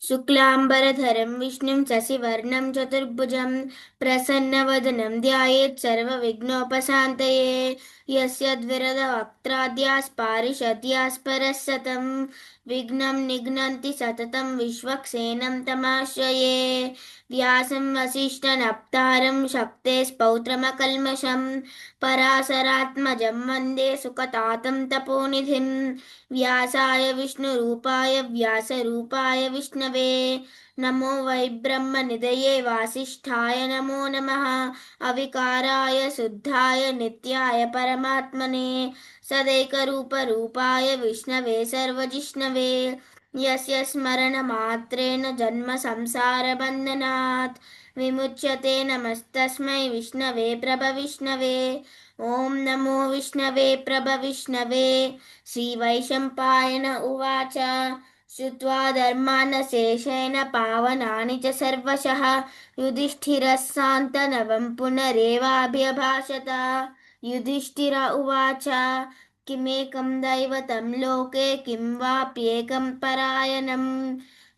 शुक्लाम्बरधरं विष्णुं शशिवर्णं चतुर्भुजं प्रसन्नवदनं ध्यायेत् सर्वविघ्नोपशान्तये। यस्य द्विरदवक्त्राद्याः पारिषद्याः परस्सतं विघ्नं निघ्नन्ति सततं विश्वक्सेनं तमाश्रये। व्यासं वसिष्ठनप्तारं शक्तेस्पौत्रमकल्मषं पराशरात्मजं वन्दे सुखतातं तपोनिधिं। व्यासाय विष्णुरूपाय व्यासरूपाय विष्णवे नमो वै ब्रह्मनिधये वासिष्ठाय नमो नमः। अविकाराय शुद्धाय नित्याय परमात्मने सदैकरूपरूपाय विष्णवे सर्वजिष्णवे यस्य स्मरणमात्रेण जन्मसंसारबन्धनात् विमुच्यते। नमस्तस्मै विष्णवे प्रभविष्णवे। ॐ नमो विष्णवे प्रभविष्णवे। श्रीवैशम्पायन उवाच श्रुत्वा धर्मानशेषेण पावनानि च सर्वशः युधिष्ठिरः सान्तनवं पुनरेवाभ्यभाषत। युधिष्ठिर उवाच किमेकं दैवतं लोके किं वाप्येकं परायणं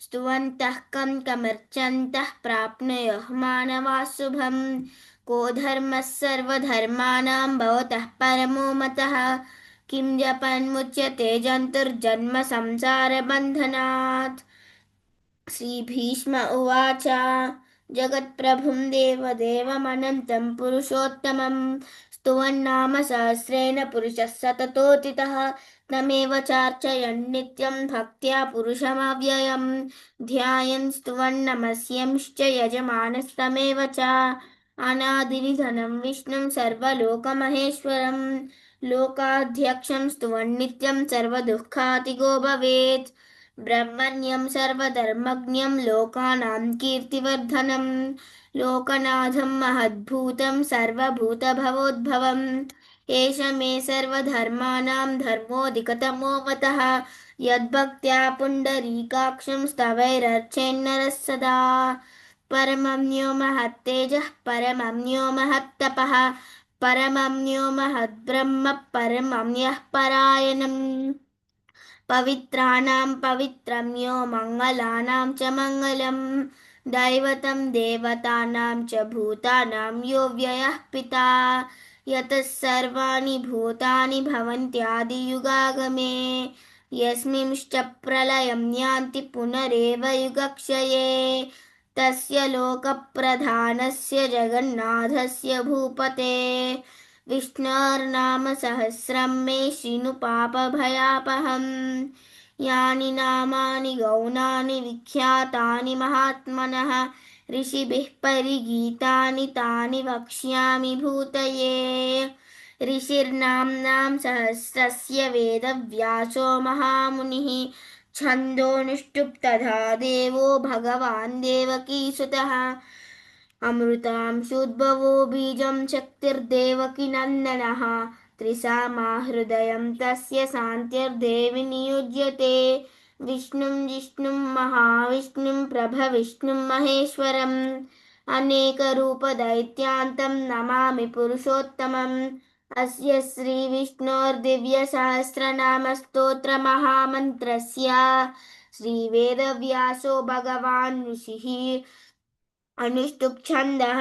स्तुवन्तः कं कमर्चन्तः प्राप्नुयुः मानवाः शुभं। को धर्मः सर्वधर्माणां भवतः परमो मतः किं जपन्मुच्यते जन्तुर्जन्म संसारबन्धनात्। श्रीभीष्म उवाच जगत्प्रभुं देवदेवमनन्तं पुरुषोत्तमं स्तुवन्नाम सहस्रेण पुरुषः सततोऽतितः तमेव चार्चयन् नित्यं भक्त्या पुरुषमव्ययं ध्यायन् स्तुवन्नमस्यंश्च यजमानस्तमेव च। अनादिनिधनं विष्णुं सर्वलोकमहेश्वरं लोकाध्यक्षं स्तुवन्नित्यं सर्वदुःखातिगो भवेत्। ब्रह्मण्यं सर्वधर्मज्ञं लोकानां कीर्तिवर्धनं लोकनाथं महद्भूतं सर्वभूतभवोद्भवम् एष मे सर्वधर्माणां धर्मोऽधिकतमो मतः यद्भक्त्या पुण्डरीकाक्षं स्तवैरर्चेन्नरः सदा। परमम्यो महत्तेजः परमम्यो महत्तपः परमम्यो महद्ब्रह्म परमम्यः परायणम् पवित्राणां पवित्रम्यो मङ्गलानां च मङ्गलं दैवतं देवतानां च भूतानां यो व्ययः पिता यतः सर्वाणि भूतानि भवन्त्यादियुगागमे यस्मिंश्च प्रलयं यान्ति पुनरेव युगक्षये तस्य लोकप्रधानस्य जगन्नाथस्य भूपते विष्णोर्नाम सहस्रं मे शृणु पापभयापहम् यानि नामानि गौणानि विख्यातानि महात्मनः ऋषिभिः परिगीतानि तानि वक्ष्यामि भूतये। ऋषिर्नाम्नां सहस्रस्य वेदव्यासो महामुनिः छन्दोनुष्टुप्तधा देवो भगवान् देवकीसुतः अमृतांशुद्भवो बीजं शक्तिर्देवकी नन्दनः त्रिसामा हृदयं तस्य शान्त्यर्धे विनियुज्यते विष्णुं जिष्णुं महाविष्णुं प्रभविष्णुं महेश्वरम् अनेकरूपदैत्यान्तं नमामि पुरुषोत्तमम् अस्य श्रीविष्णोर्दिव्यसहस्रनामस्तोत्रमहामन्त्रस्य श्रीवेदव्यासो भगवान् ऋषिः अनुष्टुप् छन्दः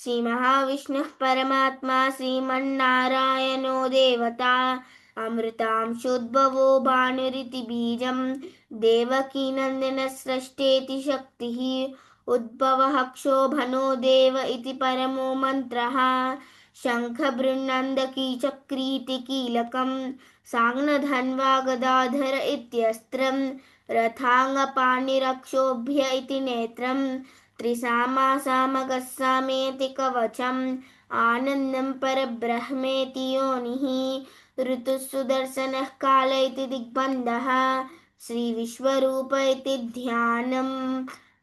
श्रीमहाविष्णुः परमात्मा श्रीमन्नारायणो देवता अमृतांशोद्भवो भानुरिति बीजं देवकीनन्दनस्रष्टेति शक्तिः उद्भवः क्षोभनो देव इति परमो मन्त्रः शङ्खबृन्नन्दकी चक्रीति कीलकं साङ्गधन्वा गदाधर इत्यस्त्रं रथाङ्गपाणिरक्षोभ्य इति नेत्रं त्रिसामा सामगस्सामेति कवचम् आनन्दं परब्रह्मेति योनिः ऋतुः सुदर्शनः काल इति दिग्बन्धः श्रीविश्वरूप इति ध्यानम्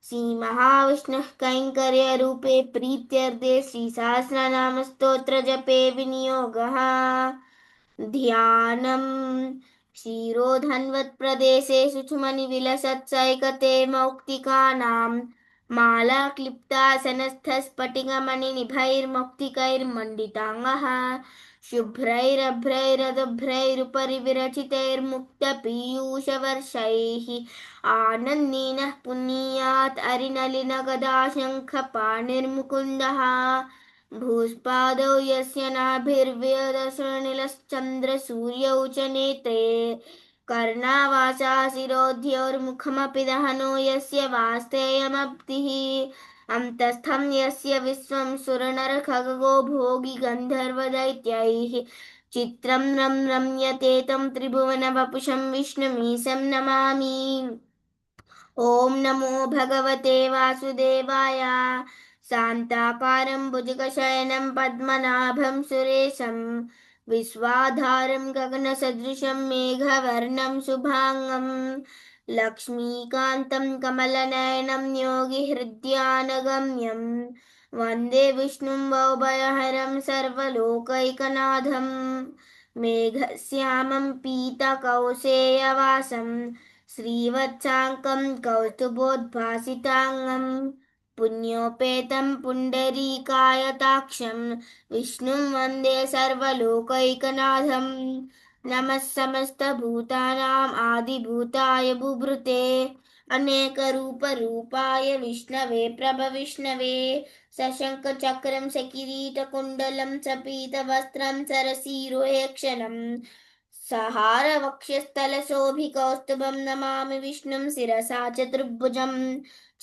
श्रीमहाविष्णुः कैङ्कर्यरूपे प्रीत्यर्थे श्रीसहस्रनामस्तोत्रजपे विनियोगः ध्यानम् क्षीरोधन्वत्प्रदेशे शुचुमनिविलसत्सैकते मौक्तिकानां माला क्लिप्तासनस्थस्फटिकमणिनिभैर्मौक्तिकैर्मण्डिताङ्गः शुभ्रैरभ्रैरदभ्रैरुपरि विरचितैर्मुक्तपीयूषवर्षैः आनन्देन पुनीयात् अरिनलिनगदाशङ्खपाणिर्मुकुन्दः भूस्पादौ यस्य नाभिर्व्यदशनिलश्चन्द्रसूर्यौ च नेत्रे कर्णावासाशिरोद्यौर्मुखमपि दहनो यस्य वास्तेयमब्धिः अन्तस्थं यस्य विश्वं सुरनरखगो भोगी गन्धर्वदैत्यैः चित्रं रम्यते तं त्रिभुवनवपुषं विष्णुमीशं नमामि। ॐ नमो भगवते वासुदेवाय। शान्ताकारं भुजगशयनं पद्मनाभं सुरेशं विश्वाधारं गगनसदृशं मेघवर्णं शुभाङ्गं लक्ष्मीकान्तं कमलनयनं योगिहृद्यानगम्यं वन्दे विष्णुं भवभयहरं सर्वलोकैकनाथं मेघश्यामं पीतकौशेयवासं श्रीवत्साङ्कं कौस्तुभोद्भासिताङ्गं पुण्योपेतं पुण्डरीकायताक्षं विष्णुं वन्दे सर्वलोकैकनाथं नमः समस्तभूतानाम् आदिभूताय बुभृते अनेकरूपरूपाय विष्णवे प्रभविष्णवे सशङ्खचक्रं सकिरीटकुण्डलं सपीतवस्त्रं सरसीरुहेक्षणं सहारवक्षस्थलशोभिकौस्तुभं नमामि विष्णुं शिरसा चतुर्भुजं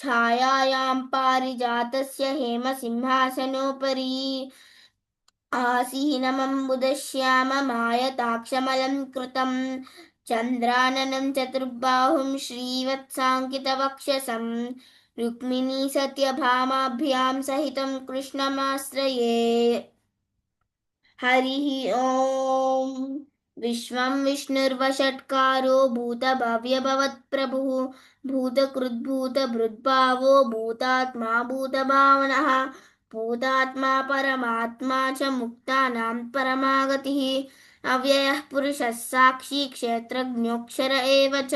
छायायां पारिजातस्य हेमसिंहासनोपरि आसीनमम्बुदश्याममायताक्षमलङ्कृतं चन्द्राननं चतुर्बाहुं श्रीवत्साङ्कितवक्षसं रुक्मिणी सत्यभामाभ्यां सहितं कृष्णमाश्रये। हरिः ॐ विश्वं विष्णुर्वषट्कारो भूतभव्यभवत्प्रभुः भूतकृद्भूतभृद्भावो भूतात्मा भूतभावनः भूतात्मा परमात्मा च मुक्तानां परमागतिः अव्ययः पुरुषः साक्षी क्षेत्रज्ञोऽक्षर एव च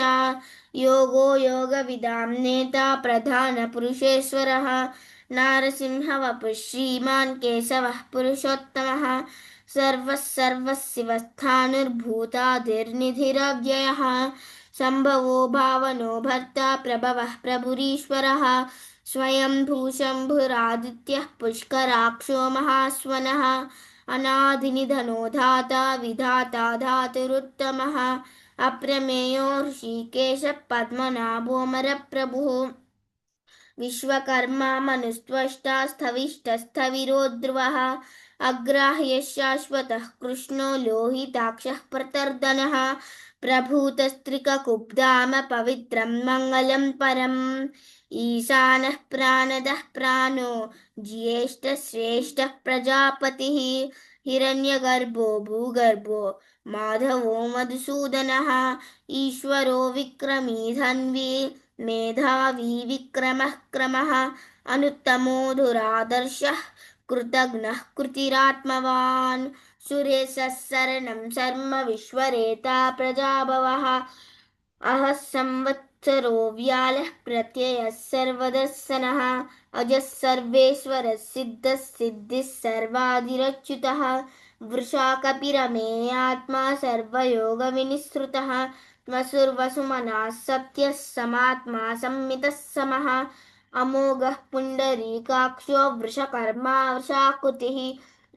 योगो योगविदां नेता प्रधानपुरुषेश्वरः नारसिंहवपुः श्रीमान् केशवः पुरुषोत्तमः सर्वः सर्वशिवस्थाणुर्भूतादिर्निधिरव्ययः सम्भवो भावनो भर्ता प्रभवः प्रभुरीश्वरः स्वयंभू शम्भुरादित्यः पुष्कराक्षो महास्वनः अनादिनिधनो धाता विधाता धातुरुत्तमः अप्रमेयो ऋषिकेशः पद्मनाभोऽमरप्रभुः विश्वकर्मा मनुस्त्वष्टा स्थविष्ठस्थविरो ध्रुवः अग्राह्यः शाश्वतः कृष्णो लोहिताक्षः प्रतर्दनः प्रभूतस्त्रिककुब्धाम पवित्रं मङ्गलं परम् ईशानः प्राणदः प्राणो ज्येष्ठः श्रेष्ठः प्रजापतिः हिरण्यगर्भो भूगर्भो माधवो मधुसूदनः ईश्वरो विक्रमी धन्वी मेधावी विक्रमः क्रमः अनुत्तमो धुरादर्शः कृतघ्नः कृतिरात्मवान् सुरेशः शरणं शर्म विश्वरेता प्रजाभवः अहः संवत्सरो व्यालः प्रत्ययः सर्वदर्शनः अजः सर्वेश्वरः सिद्धः सिद्धिः सर्वादिरच्युतः वृषा कपिरमेयात्मा सर्वयोगविनिःसृतः वसुर्वसुमनः सत्यः समात्मा संमितः समः अमोघः पुण्डरीकाक्षो वृषकर्मा वृषाकृतिः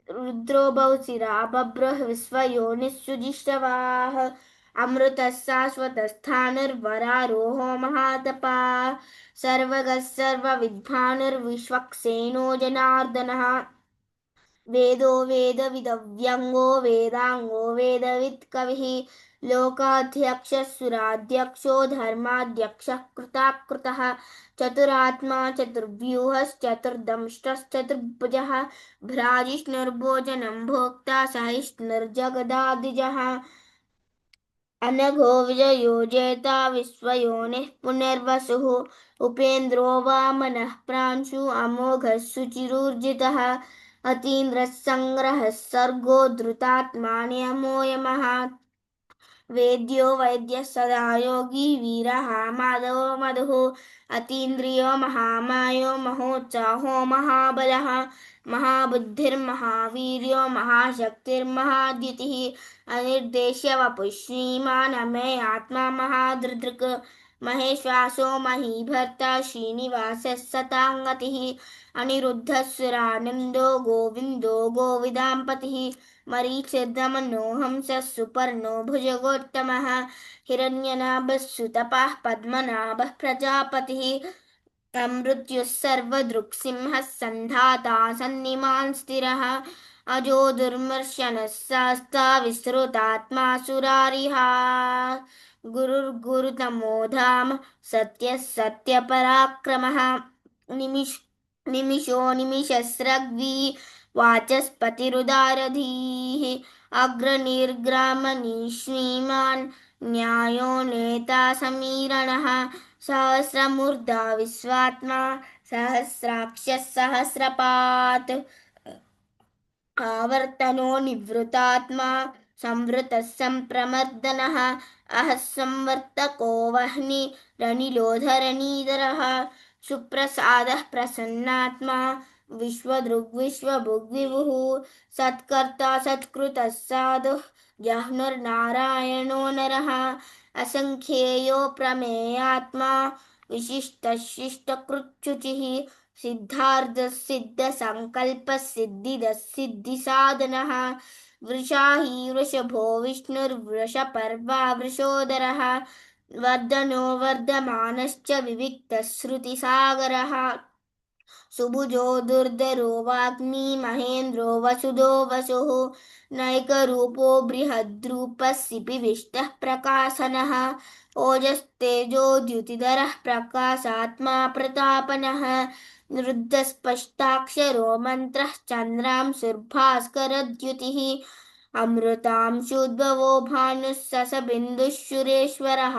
रुद्रो बहुशिरा बभ्रः विश्वयोनिः सुजिष्टवाः अमृतः शाश्वतस्थाणुर्वरारोहो महातपाः सर्वगः सर्वविद्भानुर्विश्वक्सेनो जनार्दनः वेदो वेदविदव्यङ्गो वेदाङ्गो वेदवित्कविः लोकाध्यक्षः सुराध्यक्षो धर्माध्यक्षः कृताकृतः चतुरात्मा चतुर्व्यूहश्चतुर्दंष्टश्चतुर्भुजः भ्राजिष्णुर्भोजनं भोक्ता सहिष्णुर्जगदादिजः अनघो विजयो जेता विश्वयोनिः पुनर्वसुः उपेन्द्रो वामनः प्रांशु अमोघः शुचिरूर्जितः अतीन्द्रः सङ्ग्रहः सर्गो धृतात्मा नियमो यमः वेद्यो वैद्यः सदा योगी वीरः माधवो मधुः अतीन्द्रियो महामायो महोत्साहो महाबलः महाबुद्धिर्महावीर्यो महाशक्तिर्महाद्युतिः अनिर्देश्य वपुः श्रीमान् अमेय आत्मा महादृदृक् महेश्वासो महीभर्ता श्रीनिवासः सताङ्गतिः अनिरुद्धः सुरानन्दो गोविन्दो गोविदाम्पतिः मरीचिर्दमनोऽहंसः सुपर्णो भुजगोत्तमः हिरण्यनाभः सुतपः पद्मनाभः प्रजापतिः मृत्युः सर्वदृक्सिंहः सन्धाता सन्निमान् स्थिरः अजो दुर्मर्शनः शास्ता विसृतात्मा सुरारिहा गुरुर्गुरुतमो धाम सत्यः सत्यपराक्रमः निमिषो निमिषस्रग्वी वाचस्पतिरुदारधीः अग्रनिर्ग्रामणि श्रीमान् न्यायो नेता समीरणः सहस्रमूर्धा विश्वात्मा सहस्राक्षः सहस्रपात् आवर्तनो निवृतात्मा संवृतः सम्प्रमर्दनः अहः संवर्तको वह्निरनिलोधरणीधरः सुप्रसादः प्रसन्नात्मा विश्वदृग्विश्वभुग्विभुः सत्कर्ता सत्कृतः साधुः जह्नुर्नारायणो नरः असङ्ख्येयो प्रमेयात्मा विशिष्टः शिष्टकृच्छुचिः सिद्धार्थः सिद्धसङ्कल्पः सिद्धिदः सिद्धिसाधनः वृषाही वृषभो विष्णुर्वृषपर्वा वृषोदरः वर्धनो वर्धमानश्च विविक्तः श्रुतिसागरः सुभुजो दुर्धरो वाग्मी महेन्द्रो वसुदो वसुः नैकरूपो बृहद्रूपः सिपिविष्टः प्रकाशनः ओजस्तेजोद्युतिधरः प्रकाशात्मा प्रतापनः रुद्धस्पष्टाक्षरो मन्त्रः चन्द्रांशुर्भास्करद्युतिः अमृतांशुद्भवो भानुः ससबिन्दुः सुरेश्वरः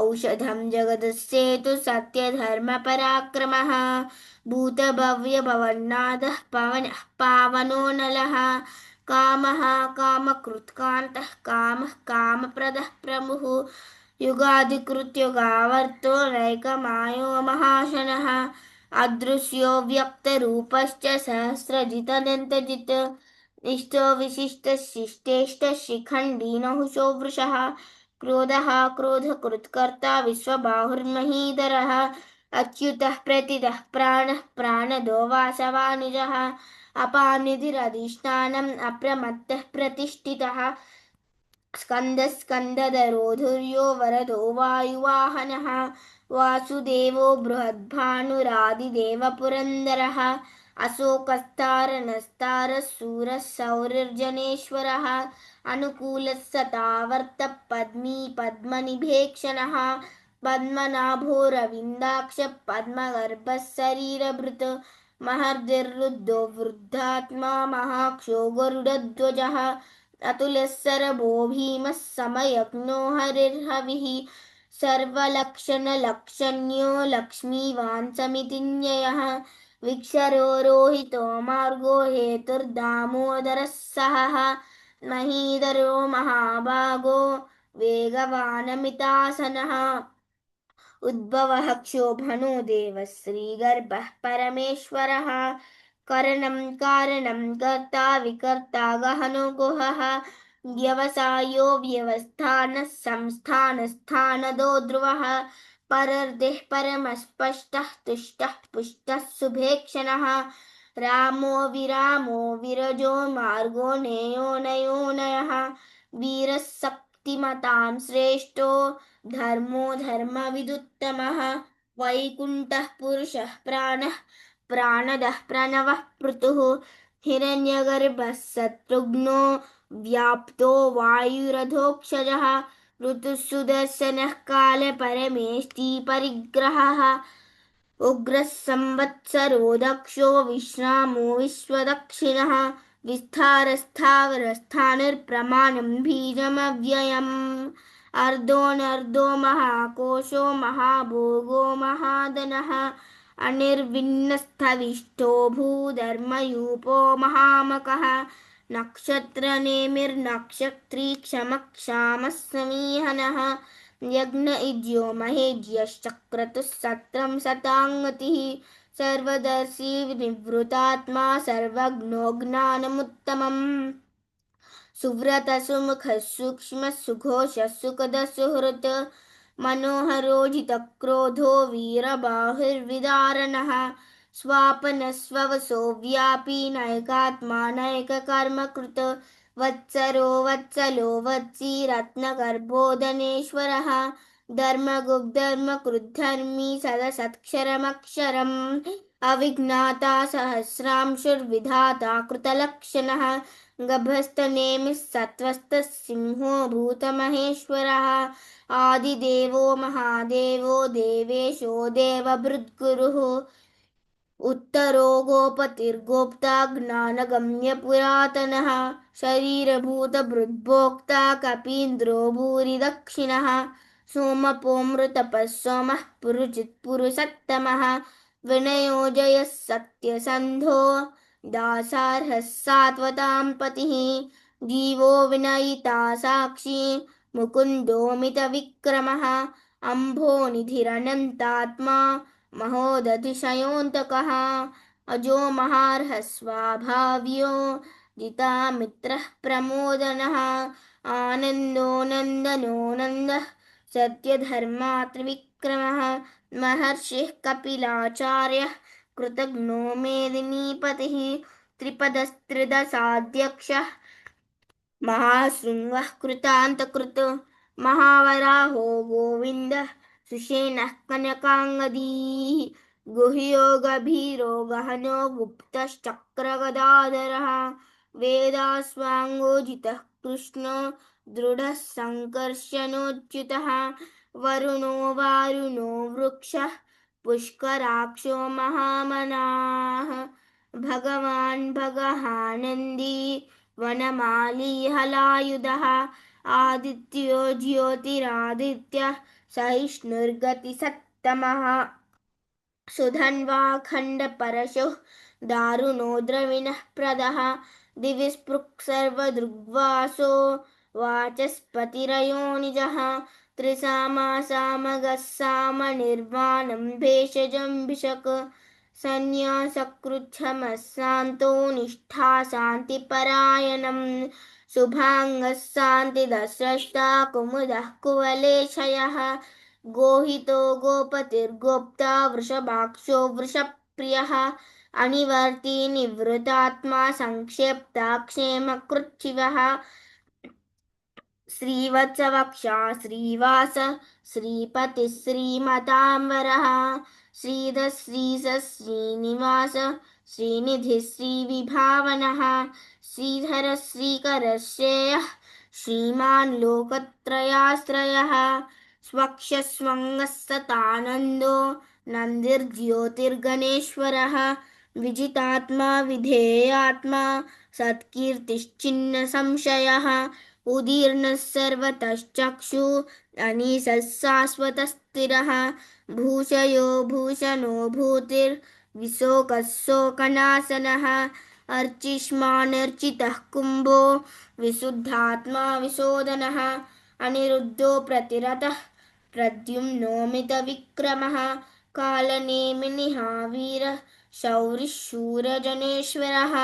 औषधं जगदस्येतु सत्यधर्मपराक्रमः भूतभव्यभवन्नाथः पवनः पावनो नलः कामः कामकृत्कान्तः कामः कामप्रदः प्रमुः युगादिकृत्युगावर्तो नैकमायो महाशनः अदृश्यो व्यक्तरूपश्च सहस्रजितदन्तजित् इष्टो विशिष्टशिष्टेष्टः शिखण्डी नहुषो वृषः क्रोधः क्रोधकृत्कर्ता विश्वबाहुर्महीधरः अच्युतः प्रतितः प्राणः प्राणदो वासवानुजः अपानिधिरधिष्ठानम् अप्रमत्तः प्रतिष्ठितः स्कन्दः स्कन्दधरो धुर्यो वरदो वायुवाहनः वासुदेवो बृहद्भानुरादिदेव पुरन्दरः अशोकस्तारनस्तारः शूरः सौरिर्जनेश्वरः अनुकूलः सतावर्तः पद्मी पद्मनिभेक्षणः पद्मनाभो रविन्दाक्षः पद्मगर्भः शरीरभृत् महर्दिर्रुद्धो वृद्धात्मा महाक्षो गरुडध्वजः अतुलः सरभो भीमः समयज्ञो हरिर्हविः सर्वलक्षणलक्षण्यो लक्ष्मीवान् समितिञ्जयः विक्षरो रोहितो मार्गो हेतुर्दामोदरः सहः महीधरो महाभागो वेगवानमितासनः उद्भवः क्षोभनो देवः श्रीगर्भः परमेश्वरः करणं कारणं कर्ता विकर्ता गहनो गुहः व्यवसायो व्यवस्थानः संस्थानस्थानदो ध्रुवः परर्दिः परमस्पष्टः तुष्टः पुष्टः शुभेक्षणः रामो विरजो मार्गो नेयो नयोनयः वीरः शक्तिमतां श्रेष्ठो धर्मो धर्मविदुत्तमः वैकुण्ठः पुरुषः प्राणः प्राणदः प्रणवः पृथुः हिरण्यगर्भः शत्रुघ्नो व्याप्तो वायुरधोक्षजः ऋतुः सुदर्शनः कालपरमेष्टि परिग्रहः उग्रः संवत्सरो दक्षो विश्रामो विश्वदक्षिणः विस्तारस्थावरस्थानिर्प्रमाणं बीजमव्ययम् अर्धोऽनर्धो महाकोशो महाभोगो महाधनः अनिर्विण्णस्थविष्ठो भूधर्मयूपो महामकः नक्षत्रनेमिर्नक्षत्री क्षमक्षामः समीहनः यज्ञ इज्यो महेज्यश्चक्रतुः सत्रं शताङ्गतिः सर्वदर्शी निवृतात्मा सर्वज्ञो ज्ञानमुत्तमम् सुव्रतः सुमुखः सूक्ष्मः सुघोषः सुखदः सुहृत् मनोहरो जितक्रोधो वीरबाहुर्विदारणः स्वापनः स्ववसो व्यापी नैकात्मा नैककर्मकृत् वत्सरो वत्सलो वत्सी रत्नगर्भोदनेश्वरः धर्मगुप्धर्मकृद्धर्मी सदसत्क्षरमक्षरम् अविज्ञाता सहस्रांशुर्विधाता कृतलक्षणः गभस्तनेमिः सत्त्वस्तः सिंहो भूतमहेश्वरः आदिदेवो महादेवो देवेशो देवभृद्गुरुः उत्तरो गोपतिर्गोप्ता ज्ञानगम्यपुरातनः शरीरभूतभृद्भोक्ता कपीन्द्रो भूरिदक्षिणः सोमपोमृतपः सोमः पुरुचित्पुरुषत्तमः विनयो जयः सत्यसन्धो दासार्हः सात्वतां पतिः जीवो विनयिता साक्षी मुकुन्दोमितविक्रमः अम्भोनिधिरनन्तात्मा महोदधिशयोऽन्तकः अजो महार्हः स्वाभाव्यो जितामित्रः प्रमोदनः आनन्दो नन्दनो नन्दः सत्यधर्मात्रिविक्रमः महर्षिः कपिलाचार्यः कृतघ्नो मेदिनीपतिः त्रिपदस्त्रिदशाध्यक्षः महाशृङ्गः कृतान्तकृत् महावराहो गोविन्दः सुषेणः कनकाङ्गदीः गुह्यो गभीरो गहनो गुप्तश्चक्रगदाधरः वेदास्वाङ्गोजितः कृष्णो दृढः सङ्कर्षणोच्युतः वरुणो वारुणो वृक्षः पुष्कराक्षो महामनाः भगवान् भगहानन्दी वनमाली हलायुधः आदित्यो ज्योतिरादित्यः सहिष्णुर्गतिसत्तमः सुधन्वाखण्डपरशुः दारुणो द्रविणः प्रदः दिवि स्पृक्सर्वदृग्वासो वाचस्पतिरयोनिजः त्रिसामासामगः सामनिर्वाणं भेषजं भिषक् सन्न्यासकृच्छमः शान्तो निष्ठा शान्तिपरायणम् शुभाङ्गः शान्तिदस्रष्टा कुमुदः कुवलेशयः गोहितो गोपतिर्गोप्ता वृषभाक्षो वृषप्रियः अनिवर्ती निवृतात्मा संक्षेप्ता क्षेमकृच्छिवः श्रीवत्सवक्षा श्रीवास श्रीपतिः श्रीमताम्बरः श्रीधः श्रीसः श्रीनिवास श्रीनिधिः श्रीविभावनः श्रीधरः श्रीकरः श्रेयः श्रीमान् लोकत्रयाश्रयः स्वक्षस्वङ्गः सतानन्दो नन्दिर्ज्योतिर्गणेश्वरः विजितात्मा विधेयात्मा सत्कीर्तिश्चिन्न संशयः उदीर्णः सर्वतश्चक्षु अनीशः शाश्वतस्थिरः भूषयो भूषणो भूतिर्विशोकः शोकनाशनः अर्चिष्मानर्चितः कुम्भो विशुद्धात्मा विशोधनः अनिरुद्धो प्रतिरतः प्रद्युम्नोमितविक्रमः कालनेमिनिहावीरः शौरिशूरजनेश्वरः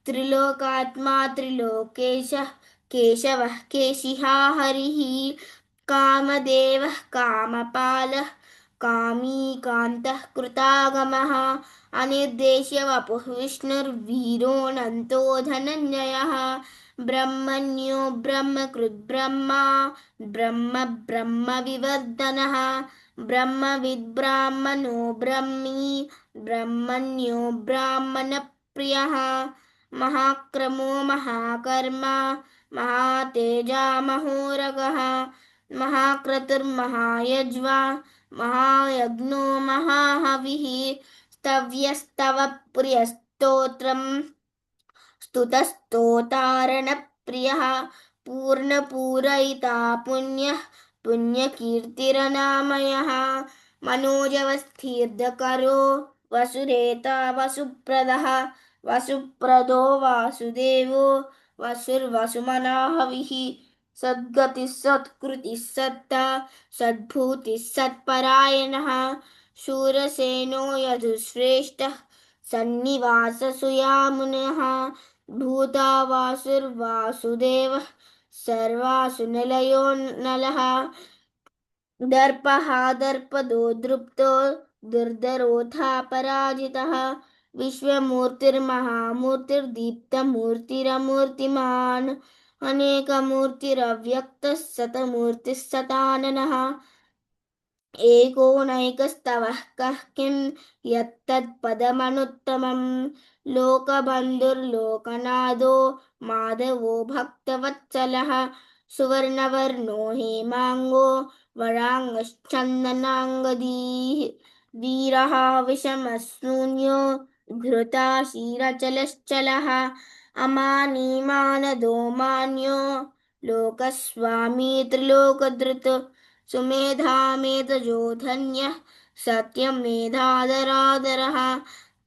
त्रिलोकात्मा त्रिलोकेशः केशवः केशिहा हरिः कामदेवः कामपालः कामीकान्तः कृतागमः अनिर्देश्य वपुः विष्णुर्वीरोऽनन्तो धनञ्जयः ब्रह्मण्यो ब्रह्मकृद्ब्रह्मा ब्रह्म ब्रह्मविवर्धनः ब्रह्मविद्ब्राह्मणो ब्रह्मी ब्रह्मण्यो ब्राह्मणप्रियः महाक्रमो महाकर्मा महातेजा महोरगः महाक्रतुर्महायज्वा महायज्ञो महाहविः स्तव्यस्तवप्रियस्तोत्रम् स्तुतस्तोतारणप्रियः पूर्णपूरयिता पुण्यः पुण्यकीर्तिरनामयः मनोजवस्थिर्दकरो वसुरेता वसुप्रदः वसुप्रदो वासुदेवो वसुर्वसुमनाहविः सद्गतिः सत्कृतिः सत्ता सद्भूतिः सत्परायणः शूरसेनो यदुश्रेष्ठः सन्निवाससुयामुनः भूता वासुर्वासुदेवः सर्वासु निलयो नलः दर्पः दर्पदो दृप्तो दुर्धरोऽथा पराजितः विश्वमूर्तिर्महामूर्तिर्दीप्तमूर्तिरमूर्तिमान् अनेकमूर्तिरव्यक्तः शतमूर्तिः शताननः एको नैकस्तवः कः किं यत्तत्पदमनुत्तमं लोकबन्धुर्लोकनाथो माधवो भक्तवत्सलः सुवर्णवर्णो हेमाङ्गो वराङ्गश्चन्दनाङ्गदीः वीरः विषमशून्यो घृताशीरचलश्चलः अमानीमानदो मान्यो लोकस्वामी त्रिलोकधृत् सुमेधामेतजो धन्यः सत्यमेधादरादरः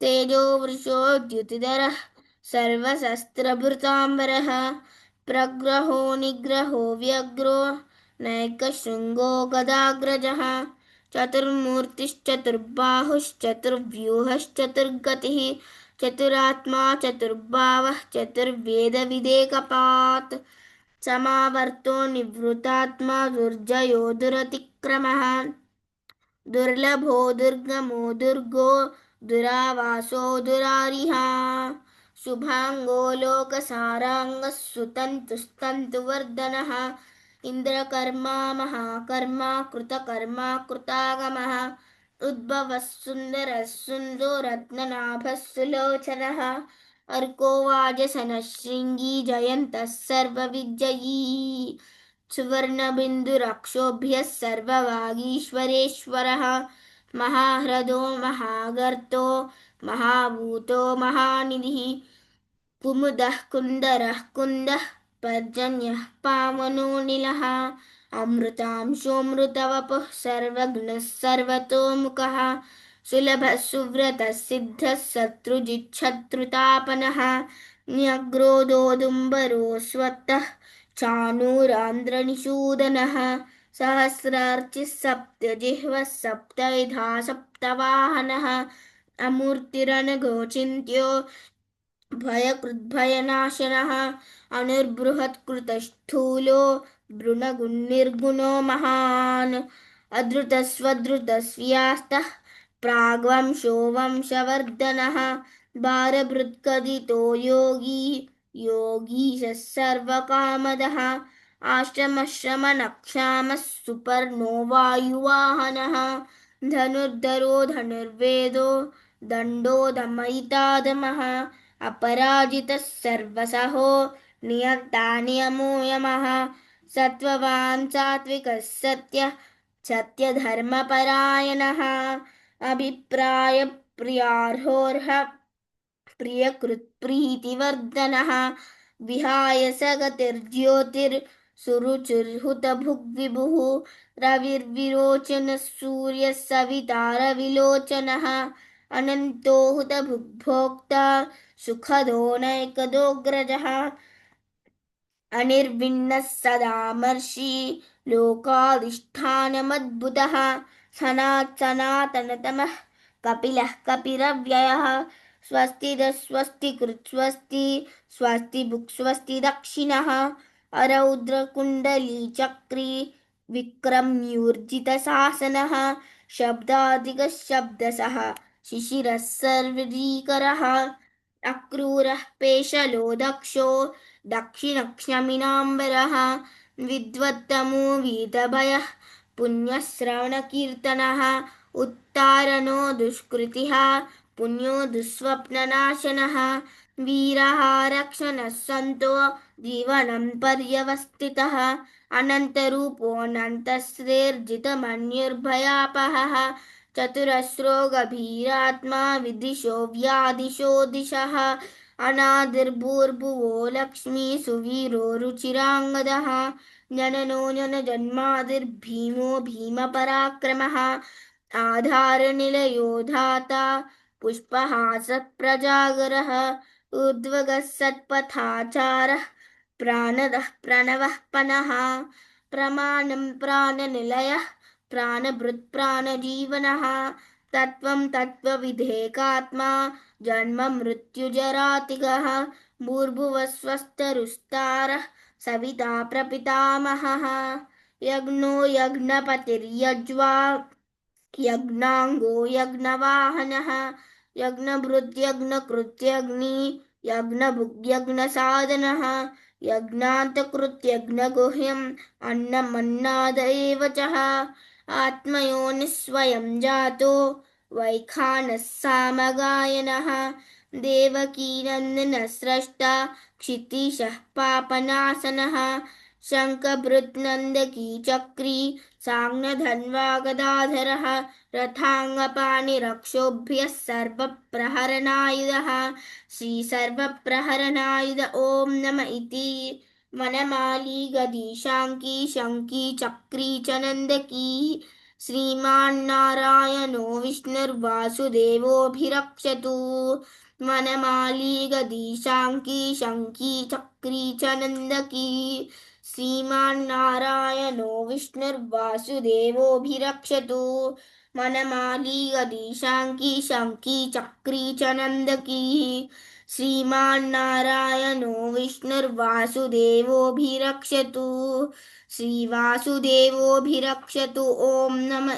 तेजोवृषोद्युतिधरः सर्वशस्त्रभृताम्बरः प्रग्रहो निग्रहो व्यग्रो नैकशृङ्गो गदाग्रजः चतुर्मूर्तिश्चतुर्बाहुश्चतुर्व्यूहश्चतुर्गतिः चतुरात्मा चतुर्भावः चतुर्वेदविदेकपात् समावर्तो निवृत्तात्मा दुर्जयो दुरतिक्रमः दुर्लभो दुर्गमो दुर्गो दुरावासो दुरारिः शुभाङ्गो लोकसाराङ्गः सुतन्तुस्तन्तुवर्धनः इन्द्रकर्मा महाकर्मा कृतकर्मा कृतागमः उद्भवः सुन्दरः सुन्दरो रत्ननाभः सुलोचनः अर्को वाजसनः शृङ्गी जयन्तः सर्वविजयी सुवर्णबिन्दुरक्षोभ्यः सर्ववागीश्वरेश्वरः महाह्रदो महागर्तो महाभूतो महानिधिः कुमुदः कुन्दरः कुन्दः पर्जन्यः पावनो निलः अमृतांशोऽमृतवपुः सर्वज्ञः सर्वतोमुखः सुलभः सुव्रतः सिद्धः शत्रुजिच्छत्रुतापनः न्यग्रोदोदुम्बरो स्वत्तः चाणूरान्द्रनिषूदनः सहस्रार्चिः सप्तजिह्वः सप्तविधा सप्तवाहनः अमूर्तिरनघोचिन्त्यो भयकृद्भयनाशनः अनिर्बृहत्कृतस्थूलो भृणगुणिर्गुणो महान् अधृतस्वधृतस्व्यास्तः प्राग्वंशो वंशवर्धनः भारभृत्कथितो योगी योगीशः सर्वकामदः आश्रमश्रमणक्षामः सुपर्णो वायुवाहनः धनुर्धरो धनुर्वेदो दण्डो दमयितादमः अपराजितः सर्वसहो नियन्ता नियमो यमः सत्त्ववान् सात्विकः सत्यः सत्यधर्मपरायणः अभिप्रायप्रियार्होर्ह प्रियकृत्प्रीतिवर्धनः विहाय सगतिर्ज्योतिर्सुरुचिर्हुतभुग्विभुः रविर्विरोचनः सूर्यः सविता रविलोचनः अनन्तो हुतभुग्भोक्ता सुखदो नैकदोऽग्रजः अनिर्विण्णः सदामर्षि लोकाधिष्ठानमद्भुतः सनातनतमः कपिलः कपिरव्ययः स्वस्तिदः स्वस्तिकृत् स्वस्ति स्वस्तिभुक् स्वस्ति दक्षिणः अरौद्रकुण्डलीचक्री विक्रम्यूर्जितशासनः शब्दादिकः शब्दसः शिशिरः सर्वरीकरः अक्रूरः पेशलो दक्षो दक्षिणक्षमिनाम्बरः विद्वत्तमो वीतभयः पुण्यश्रवणकीर्तनः उत्तारणो दुष्कृतिः पुण्यो दुःस्वप्ननाशनः वीरः रक्षणः सन्तो जीवनं पर्यवस्थितः अनन्तरूपोऽनन्तश्रेर्जितमन्युर्भयापहः चतुरस्रो गभीरात्मा विदिशो व्यादिशो दिशः अनादिर्भूर्भुवो लक्ष्मी सुवीरो रुचिराङ्गदः जननो जनजन्मादिर्भीमो भीमपराक्रमः आधारनिलयो धाता पुष्पहासप्रजागरः ऊर्ध्वगः सत्पथाचारः प्राणदः प्रणवः पनः प्रमाणं प्राणनिलयः प्राणभृत् प्राणजीवनः तत्त्वं तत्त्वविधेकात्मा जन्म मृत्युजरातिगः भूर्भुवस्वस्तरुस्तारः सविता प्रपितामहः यज्ञो यज्ञपतिर्यज्वा यज्ञाङ्गो यज्ञवाहनः यज्ञभृत्यज्ञकृत्यग्नि यज्ञभुग्यज्ञसाधनः यज्ञान्तकृत्यज्ञगुह्यम् अन्नमन्नाद एव चः आत्मयोनिस्वयं जातो वैखानः सामगायनः देवकीनन्दनः स्रष्टा क्षितीशः पापनाशनः शङ्खभृत्नन्दकी चक्री साङ्गधन्वा गदाधरः रथाङ्गपाणिरक्षोभ्यः सर्वप्रहरणायुधः श्रीसर्वप्रहरणायुध ॐ नम इति वनमाली गदीशाङ्की शङ्की चक्री च नन्दकी श्रीमान्नारायणो विष्णुर्वासुदेवोऽभिरक्षतु वनमाली गदीशाङ्की शङ्की चक्री च नन्दकी श्रीमान्नारायणो विष्णुर्वासुदेवोऽभिरक्षतु वनमाली गदीशाङ्की शङ्की चक्री च नन्दकी श्रीमान्नारायणो विष्णुर्वासुदेवोऽभिरक्षतु श्रीवासुदेवोऽभिरक्षतु ॐ नम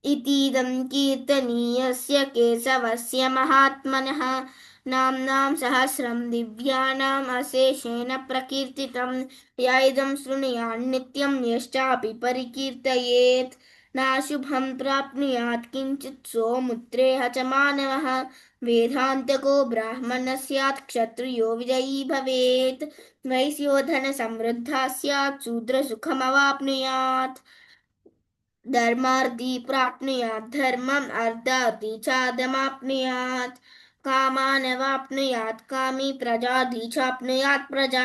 इतीदं कीर्तनीयस्य केशवस्य महात्मनः नाम्नां सहस्रं दिव्यानाम् अशेषेण प्रकीर्तितं य इदं शृणुयात् नित्यं यश्चापि परिकीर्तयेत् नाशुभं प्राप्नुयात् किञ्चित् सोमुत्रेह च मानवः वेदान्तको ब्राह्मणः स्यात् क्षत्रियो विजयी भवेत् वैश्यो धनसमृद्धः स्यात् शूद्रसुखमवाप्नुयात् धर्मार्थी प्राप्नुयात् धर्मम् अर्थार्थी चादमाप्नुयात् कामानवाप्नुयात् कामी प्रजाधी चाप्नुयात् प्रजा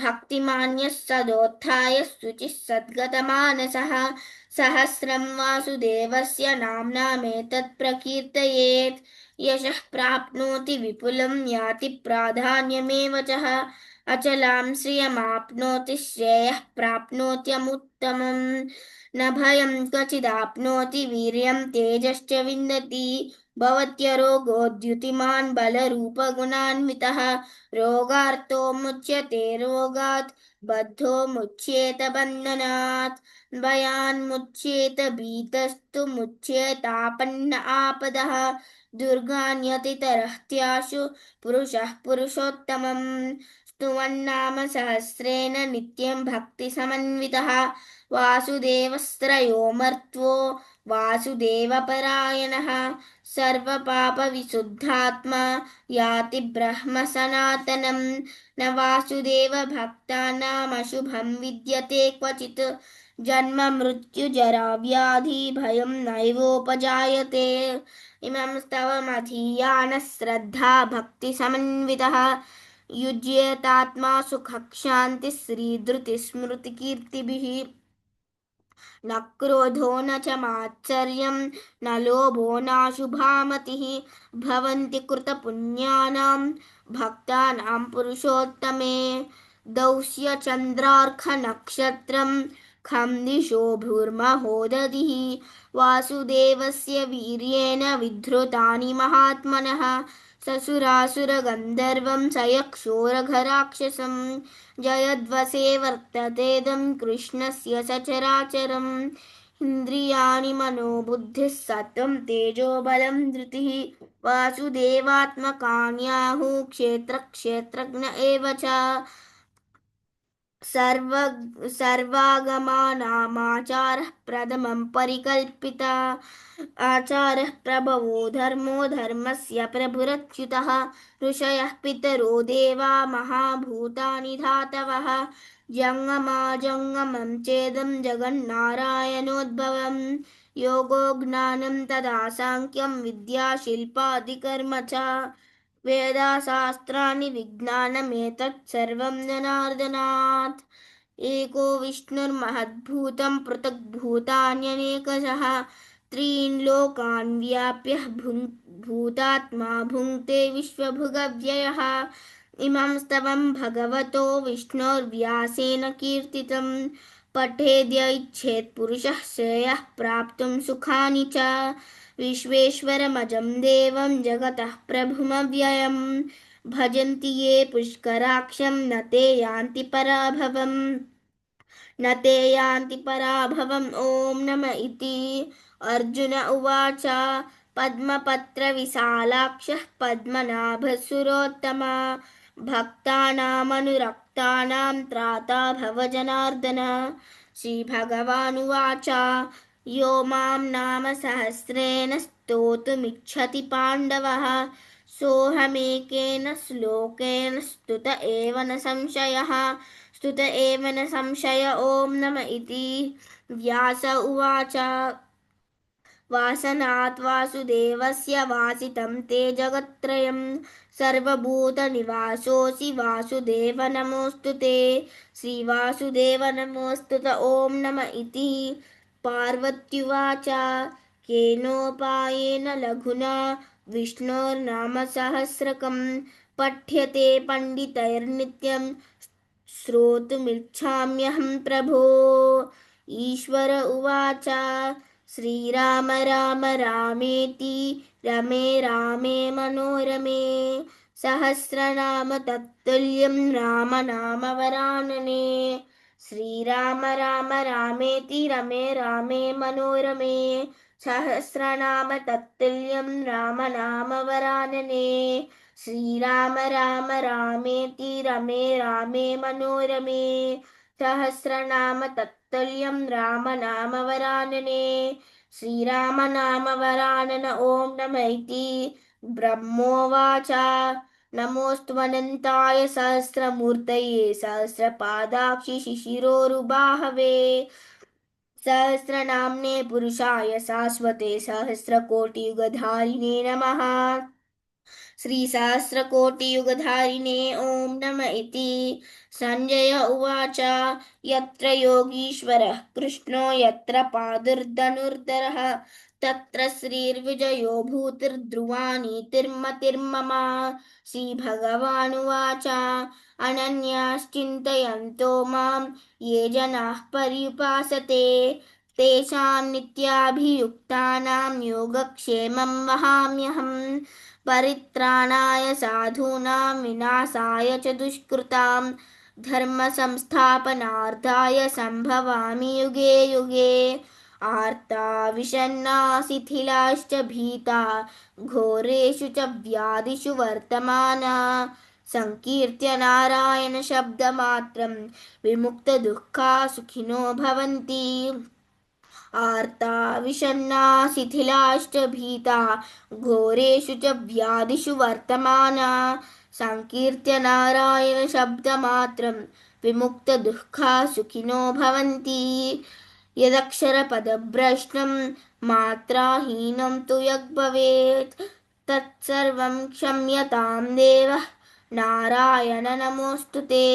भक्तिमान्यः सदोत्थाय शुचिः सद्गतमानसः सहस्रं वासुदेवस्य नाम्नामेतत् प्रकीर्तयेत् यशः प्राप्नोति विपुलं याति प्राधान्यमेव च अचलां श्रियमाप्नोति श्रेयः प्राप्नोत्यमुत्तमम् न भयं क्वचिदाप्नोति वीर्यं तेजश्च विन्दति भवत्यरोगोद्युतिमान् बलरूपगुणान्वितः रोगार्तो मुच्यते रोगात् बद्धो मुच्येत बन्धनात् भयान्मुच्येत भीतस्तु मुच्येतापन्न आपदः दुर्गान्यतितरहत्याशु पुरुषः पुरुषोत्तमम् स्तुवन्नाम सहस्रेण नित्यं भक्तिसमन्वितः वासुदेवस्त्रयो मर्त्वो वासुदेवपरायणः सर्वपापविशुद्धात्मा याति ब्रह्म सनातनं न वासुदेवभक्तानामशुभं विद्यते क्वचित् जन्म मृत्युजरा व्याधि भयं नैवोपजायते इमं स्तवमधीयानः श्रद्धा भक्तिसमन्वितः युज्येतात्मा सुखक्षान्तिः श्रीधृतिस्मृतिकीर्तिभिः न क्रोधो न च मात्सर्यं न लोभो नाशुभामतिः भवन्ति कृतपुण्यानां भक्तानां पुरुषोत्तमे दौस्यचन्द्रार्कनक्षत्रं खं दिशो भूर्महोदधिः वासुदेवस्य वीर्येण विधृतानि महात्मनः ससुरासुरगन्धर्वं स यक्षोरघराक्षसं जयद्वसे वर्ततेदं कृष्णस्य सचराचरम् इन्द्रियाणि मनोबुद्धिः सत्त्वं तेजो बलं धृतिः वासुदेवात्मकान्याहुः क्षेत्रक्षेत्रज्ञ एव च सर्वागमानामाचारः प्रथमं परिकल्पिता आचारः प्रभवो धर्मो धर्मस्य प्रभुरच्युतः ऋषयः पितरो देवा महाभूतानि धातवः जङ्गमाजङ्गमं चेदं जगन्नारायणोद्भवं योगो ज्ञानं तदा साङ्ख्यं विद्या शिल्पादिकर्म च वेदाशास्त्राणि विज्ञानमेतत् सर्वं जनार्दनात् एको विष्णुर्महद्भूतं पृथग्भूतान्यनेकशः त्रीन् लोकान् व्याप्य भूतात्मा भुङ्क्ते विश्वभुगव्ययः इमं स्तवं भगवतो विष्णोर्व्यासेन कीर्तितं पठेद्य इच्छेत् पुरुषः श्रेयः प्राप्तुं सुखानि च विश्वेश्वरमजं देवं जगतः प्रभुमव्ययम् भजन्ति ये पुष्कराक्षं न ते यान्ति पराभवम् न ते यान्ति पराभवम् ॐ नम इति अर्जुन उवाच पद्मपत्रविशालाक्षः पद्मनाभसुरोत्तमा भक्तानामनुरक्तानां त्राता भव जनार्दन श्रीभगवानुवाच यो मां नाम सहस्रेण स्तोतुमिच्छति पाण्डवः सोऽहमेकेन श्लोकेन स्तुत एव न संशयः स्तुत एव न संशय ॐ नम इति व्यास उवाच वासनात् वासुदेवस्य वासितं ते जगत्त्रयं सर्वभूतनिवासोऽसि वासुदेव नमोऽस्तु ते श्रीवासुदेव नमोऽस्तु त ॐ नम इति पार्वत्युवाच केनोपायेन लघुना विष्णोर्नामसहस्रकं पठ्यते पण्डितैर्नित्यं श्रोतुमिच्छाम्यहं प्रभो ईश्वर उवाच श्रीराम राम रामेति रमे रामे मनोरमे सहस्रनाम तत्तुल्यं राम नाम वरानने श्रीराम राम रामेति रमे रामे मनोरमे सहस्रनाम तत्तुल्यं राम नाम वरानने श्रीराम राम रामेति रमे रामे मनोरमे सहस्रनाम तत्तुल्यं राम नाम वरानने श्रीराम नाम वरानन ॐ नम इति ब्रह्मोवाच नमोऽस्त्वनन्ताय सहस्रमूर्तये सहस्रपादाक्षि शिशिरोरुबाहवे सहस्रनाम्ने पुरुषाय शाश्वते सहस्रकोटियुगधारिणे नमः श्रीसहस्रकोटियुगधारिणे ॐ नम इति संजय उवाच यत्र योगीश्वरः कृष्णो यत्र पादुर्धनुर्धरः तत्र श्रीर्विजयो भूतिर्ध्रुवा नीतिर्मतिर्मम श्रीभगवानुवाच अनन्याश्चिन्तयन्तो मां ये जनाः पर्युपासते तेषां नित्याभियुक्तानां योगक्षेमं वहाम्यहम् परित्राणाय साधूनां विनाशाय च दुष्कृतां धर्मसंस्थापनार्थाय सम्भवामि युगे युगे आर्ता विषण्णा शिथिलाश्च भीता घोरेषु च व्याधिषु वर्तमाना संकीर्त्य नारायण शब्दमात्रं विमुक्तदुःखा सुखिनो भवन्ति आर्ता विषण्णा शिथिलाश्च भीता घोरेषु च व्याधिषु वर्तमाना संकीर्त्य नारायण शब्दमात्रं विमुक्तदुःखा सुखिनो भवन्ति यदक्षरपदभ्रष्टं मात्राहीनं तु यद्भवेत् तत्सर्वं क्षम्यतां देवः नारायण नमोऽस्तु ते।